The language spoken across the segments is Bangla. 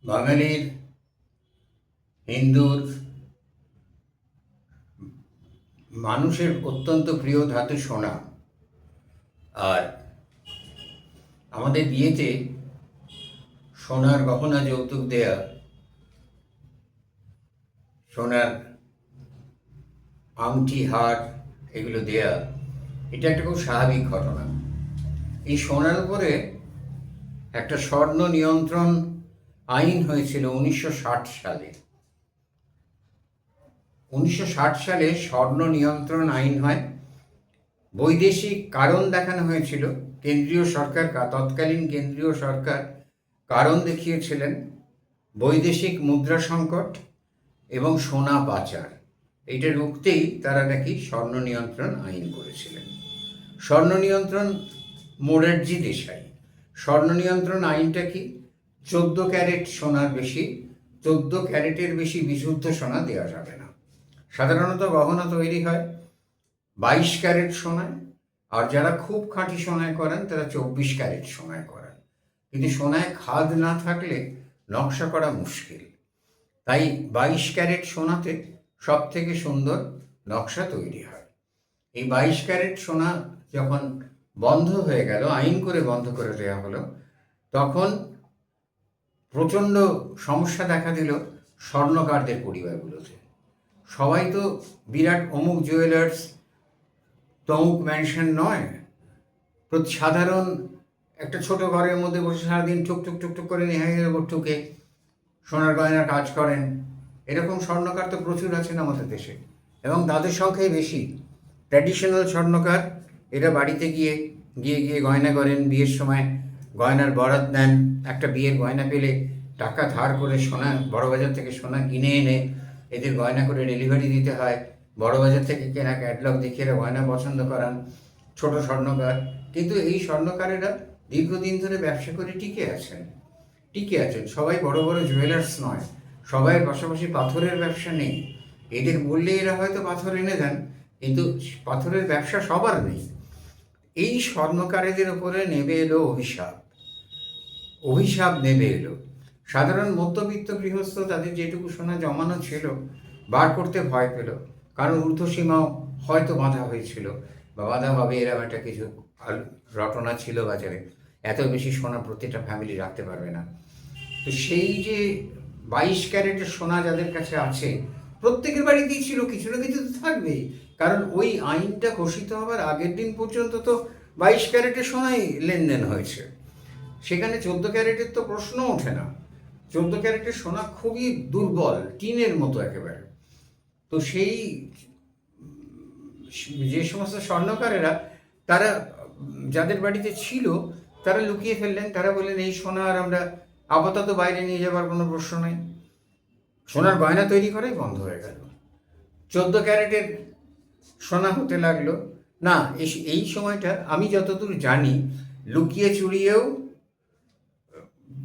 বাঙালির, হিন্দুর, মানুষের অত্যন্ত প্রিয় ধাতু সোনা। আর আমাদের বিয়েতে সোনার গহনা যৌতুক দেয়া, সোনার আংটি, হার এগুলো দেয়া, এটা একটা খুব স্বাভাবিক ঘটনা। এই সোনার উপরে একটা স্বর্ণ নিয়ন্ত্রণ আইন হয়েছিল 1960 সালে। 1960 সালে স্বর্ণ নিয়ন্ত্রণ আইন হয়। বৈদেশিক কারণ দেখানো হয়েছিল। কেন্দ্রীয় সরকার, তৎকালীন কেন্দ্রীয় সরকার কারণ দেখিয়েছিলেন বৈদেশিক মুদ্রা সংকট এবং সোনা পাচার। এইটা রুখতেই তারা নাকি স্বর্ণ নিয়ন্ত্রণ আইন করেছিলেন। স্বর্ণ নিয়ন্ত্রণ মোরারজি দেশাই। স্বর্ণ নিয়ন্ত্রণ আইনটা কি? 14 ক্যারেট সোনার বেশি, 14 ক্যারেটের বেশি বিশুদ্ধ সোনা দেওয়া যাবে না। সাধারণত গহনা তৈরি হয় 22 ক্যারেট সোনায়, আর যারা খুব খাঁটি সোনায় করেন তারা 24 ক্যারেট সোনায় করেন। কিন্তু সোনায় খাদ না থাকলে নকশা করা মুশকিল। তাই 22 ক্যারেট সোনাতে সব থেকে সুন্দর নকশা তৈরি হয়। এই 22 ক্যারেট সোনা যখন বন্ধ হয়ে গেল, আইন করে বন্ধ করে দেওয়া হলো, তখন প্রচণ্ড সমস্যা দেখা দিল স্বর্ণকারদের পরিবারগুলোতে। সবাই তো বিরাট অমুক জুয়েলার্স, তমুক ম্যানশন নয়। সাধারণ একটা ছোট ঘরের মধ্যে বসে সারাদিন টুকটুক টুকটুক করে নেহাইয়ের ওপর ঠুকে সোনার গয়নার কাজ করেন, এরকম স্বর্ণকার তো প্রচুর আছেন আমাদের দেশে, এবং তাদের সংখ্যাই বেশি। ট্র্যাডিশনাল স্বর্ণকার, এরা বাড়িতে গিয়ে গিয়ে গিয়ে গয়না করেন, বিয়ের সময় গয়নার বরাত নেন। একটা বিয়ের গয়না পেলে টাকা ধার করে সোনা, বড়বাজার থেকে সোনা কিনে এনে এদের গয়না করে ডেলিভারি দিতে হয়। বড়বাজার থেকে কেনা ক্যাটলগ দেখিয়ে এরা গয়না পছন্দ করান, ছোট স্বর্ণকার। কিন্তু এই স্বর্ণকারেরা দীর্ঘদিন ধরে ব্যবসা করে টিকে আছেন। সবাই বড় বড় জুয়েলার্স নয়, সবাই পাশাপাশি পাথরের ব্যবসা নেই। এদের বললে এরা হয়তো পাথর এনে দেন, কিন্তু পাথরের ব্যবসা সবার নেই। এই স্বর্ণকারীদের উপরে নেমে এলো অভিশাপ নেমে এলো। সাধারণ মধ্যবিত্ত গৃহস্থ তাদের যেটুকু সোনা জমানো ছিল বার করতে ভয় পেল, কারণ ঊর্ধ্বসীমাও হয়তো বাঁধা হয়েছিল বা বাঁধা হবে, এরকম একটা কিছু রটনা ছিল বাজারে। এত বেশি সোনা প্রতিটা ফ্যামিলি রাখতে পারবে না। তো সেই যে 22 ক্যারেটের সোনা যাদের কাছে আছে, প্রত্যেকের বাড়িতেই ছিল, কিছু না কিছু তো থাকবেই। কারণ ওই আইনটা ঘোষিত হবার আগের দিন পর্যন্ত তো 22 ক্যারেটের সোনাই লেনদেন হয়েছে। সেখানে 14 ক্যারেটের তো প্রশ্ন ওঠে না। 14 ক্যারেটের সোনা খুবই দুর্বল, টিনের মতো একেবারে। তো সেই যে সমস্ত স্বর্ণকারেরা, তারা যাদের বাড়িতে ছিল তারা লুকিয়ে ফেললেন। তারা বললেন এই সোনা আর আমরা আপাতত বাইরে নিয়ে যাবার কোনো প্রশ্ন নেই। সোনার গয়না তৈরি করাই বন্ধ হয়ে গেল। 14 ক্যারেটের সোনা হতে লাগলো না। এই সময়টা আমি যতদূর জানি, লুকিয়ে চুরিয়েও,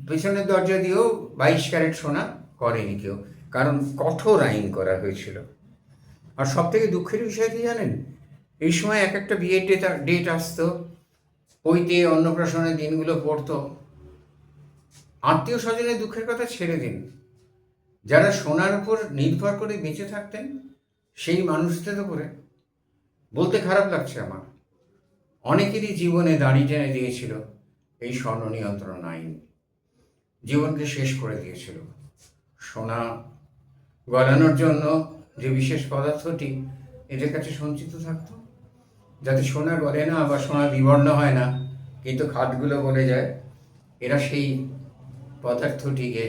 পেছনের দরজা দিয়েও 22 ক্যারেট সোনা করেনি কেউ, কারণ কঠোর আইন করা হয়েছিল। আর সব থেকে দুঃখের বিষয় কি জানেন? এই সময় এক একটা বিয়ের ডেট আসতো, পৈতে অন্নপ্রাশনের দিনগুলো পড়তো। আত্মীয় স্বজনের দুঃখের কথা ছেড়ে দিন, যারা সোনার উপর নির্ভর করে বেঁচে থাকতেন সেই মানুষদের উপরে বলতে খারাপ লাগছে আমার, অনেকেরই জীবনে দাড়ি টেনে দিয়েছিল এই স্বর্ণ নিয়ন্ত্রণ আইন। জীবনকে শেষ করে দিয়েছিল। সোনা গলানোর জন্য যে বিশেষ পদার্থটি এদের কাছে সঞ্চিত থাকতো, যাতে সোনা গলে না বা সোনা বিবর্ণ হয় না, কিন্তু খাতগুলো গলে যায়, এরা সেই পদার্থটিকে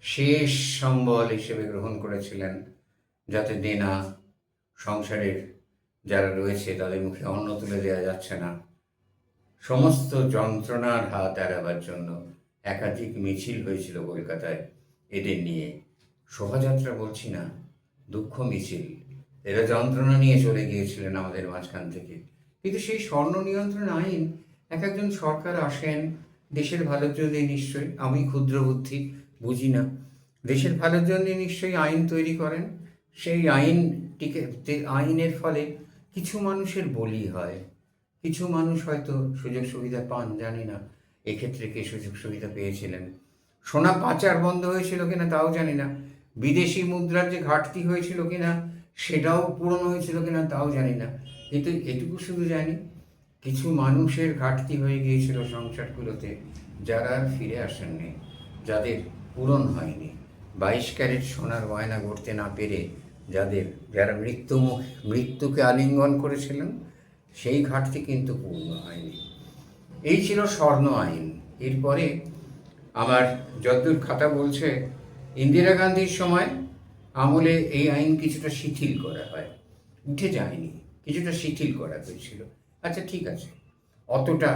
শেষ সম্বল হিসেবে গ্রহণ করেছিলেন, যাতে দেনা, সংসারের যারা রয়েছে তাদের মুখে অন্ন তুলে দেওয়া যাচ্ছে না, সমস্ত যন্ত্রণার হাত এড়াবার জন্য একাধিক মিছিল হয়েছিল কলকাতায় এদের নিয়ে। শোভাযাত্রা বলছি না, দুঃখ মিছিল। এরা যন্ত্রণা নিয়ে চলে গিয়েছিলেন আমাদের মাঝখান থেকে। কিন্তু সেই স্বর্ণ নিয়ন্ত্রণ আইন, এক একজন সরকার আসেন দেশের ভালোর জন্যে, নিশ্চয়ই, আমি ক্ষুদ্র বুদ্ধি, বুঝি না, দেশের ভালোর জন্যে নিশ্চয়ই আইন তৈরি করেন। সেই আইনের ফলে কিছু মানুষের বলি হয়, কিছু মানুষ হয়তো সুযোগ সুবিধা পান, জানি না এক্ষেত্রে কে সুযোগ সুবিধা পেয়েছিলেন। সোনা পাচার বন্ধ হয়েছিল কিনা তাও জানি না, বিদেশি মুদ্রার যে ঘাটতি হয়েছিল কিনা সেটাও পূরণ হয়েছিল কিনা তাও জানি না, কিন্তু এটুকু শুধু জানি কিছু মানুষের ঘাটতি হয়ে গিয়েছিল সংসারগুলোতে, যারা আর ফিরে আসেননি, যাদের পূরণ হয়নি। 22 ক্যারেট সোনার গয়না গড়তে না পেরে যারা মৃত্যুকে আলিঙ্গন করেছিলেন, সেই ঘাটতি কিন্তু পূর্ণ হয়নি। এই ছিল স্বর্ণ আইন। এরপরে আমার যতদূর খাতা বলছে, ইন্দিরা গান্ধীর সময় আমলে এই আইন কিছুটা শিথিল করা হয়, উঠে যায়নি, কিছুটা শিথিল করা হয়েছিল। আচ্ছা ঠিক আছে, অতটা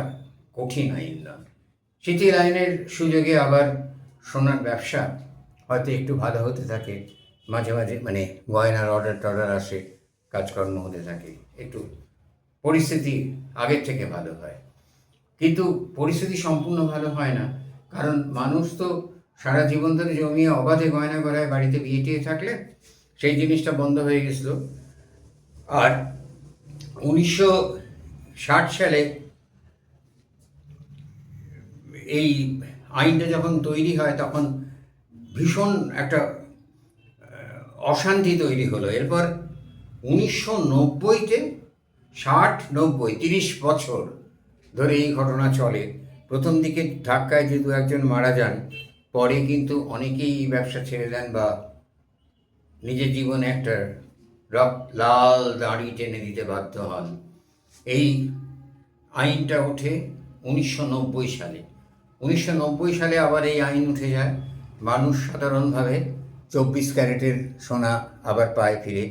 কঠিন আইন না। শিথিল আইনের সুযোগে আবার সোনার ব্যবসা হয়তো একটু ভালো হতে থাকে, মাঝে মাঝে মানে গয়নার অর্ডার আসে, কাজকর্ম হতে থাকে, একটু পরিস্থিতি আগের থেকে ভালো হয়। কিন্তু পরিস্থিতি সম্পূর্ণ ভালো হয় না, কারণ মানুষ তো সারা জীবন ধরে জমিয়ে অবাধে গয়না গড়ায় বাড়িতে বিয়ে টিয়ে থাকলে সেই জিনিসটা বন্ধ হয়ে গেছিল। আর 1960 সালে এই আইনটা যখন তৈরি হয় তখন ভীষণ একটা অশান্তি তৈরি হলো। এরপর 1990-তে 60-90 30 বছর ধরে এই ঘটনা চলে। প্রথম দিকে ধাক্কায় যে দু একজন মারা যান, পরে কিন্তু অনেকেই এই ব্যবসা ছেড়ে দেন বা নিজের জীবনে একটা লাল দাড়ি টেনে দিতে বাধ্য হন। এই আইনটা ওঠে 1990 সালে। 1990 সালে আবার এই আইন উঠে যায়, মানুষ সাধারণভাবে 24 ক্যারেটের সোনা আবার পায়ে ফিরে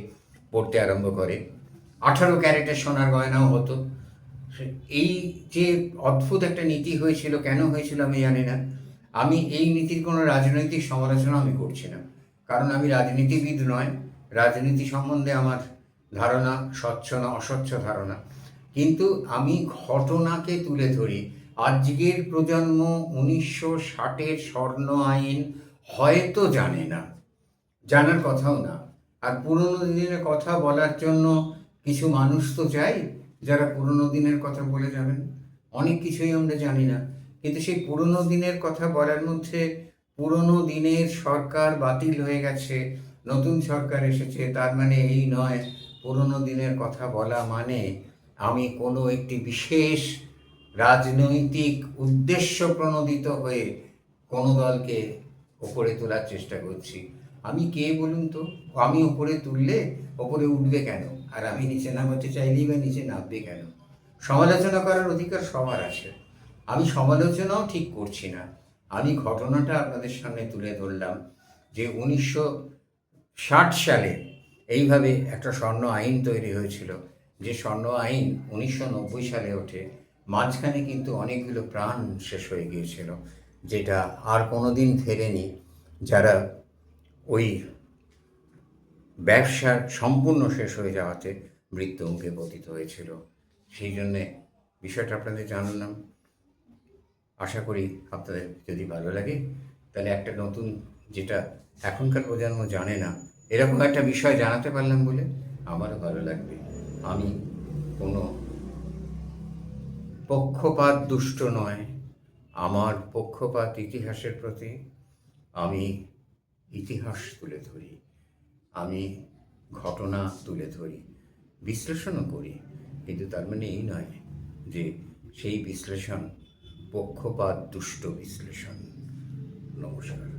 পড়তে আরম্ভ করে। 18 ক্যারেটের সোনার গয়নাও হতো। এই যে অদ্ভুত একটা নীতি হয়েছিল, কেন হয়েছিল আমি জানি না। আমি এই নীতির কোনো রাজনৈতিক সমালোচনা আমি করছি না, কারণ আমি রাজনীতিবিদ নয়, রাজনীতি সম্বন্ধে আমার ধারণা স্বচ্ছ না অস্বচ্ছ ধারণা। কিন্তু আমি ঘটনাকে তুলে ধরি। আজকের প্রজন্ম 1960-এর স্বর্ণ আইন হয়তো জানে না, জানার কথাও না। আর পুরনো দিনের কথা বলার জন্য কিছু মানুষ তো চাই যারা পুরনো দিনের কথা বলে যাবেন। অনেক কিছুই আমরা জানি না, কিন্তু সেই পুরনো দিনের কথা বলার মধ্যে পুরনো দিনের সরকার বাতিল হয়ে গেছে, নতুন সরকার এসেছে, তার মানে এই নয় পুরনো দিনের কথা বলা মানে আমি কোনো একটি বিশেষ রাজনৈতিক উদ্দেশ্য প্রণোদিত হয়ে কোনো দলকে ওপরে তোলার চেষ্টা করছি। আমি কে বলুন তো? আমি ওপরে তুললে ওপরে উঠবে কেন? আর আমি নিচে নামাতে চাইলেই বা নিচে নামবে কেন? সমালোচনা করার অধিকার সবার আছে, আমি সমালোচনাও ঠিক করছি না। আমি ঘটনাটা আপনাদের সামনে তুলে ধরলাম যে 1960 সালে এইভাবে একটা স্বর্ণ আইন তৈরি হয়েছিল, যে স্বর্ণ আইন 1990 সালে ওঠে। মাঝখানে কিন্তু অনেকগুলো প্রাণ শেষ হয়ে গিয়েছিল, যেটা আর কোনো দিন ফেরেনি, যারা ওই ব্যবসার সম্পূর্ণ শেষ হয়ে যাওয়াতে মৃত্যু মুখে পতিত হয়েছিল। সেই জন্যে বিষয়টা আপনাদের জানালাম। আশা করি আপনাদের যদি ভালো লাগে, তাহলে একটা নতুন, যেটা এখনকার প্রজন্ম জানে না, এরকম একটা বিষয় জানাতে পারলাম বলে আমারও ভালো লাগবে। আমি কোনো পক্ষপাত দুষ্ট নয়, আমার পক্ষপাত ইতিহাসের প্রতি। আমি ইতিহাস তুলে ধরি, আমি ঘটনা তুলে ধরি, বিশ্লেষণও করি, কিন্তু তার মানে এই নয় যে সেই বিশ্লেষণ পক্ষপাত দুষ্ট বিশ্লেষণ। নমস্কার।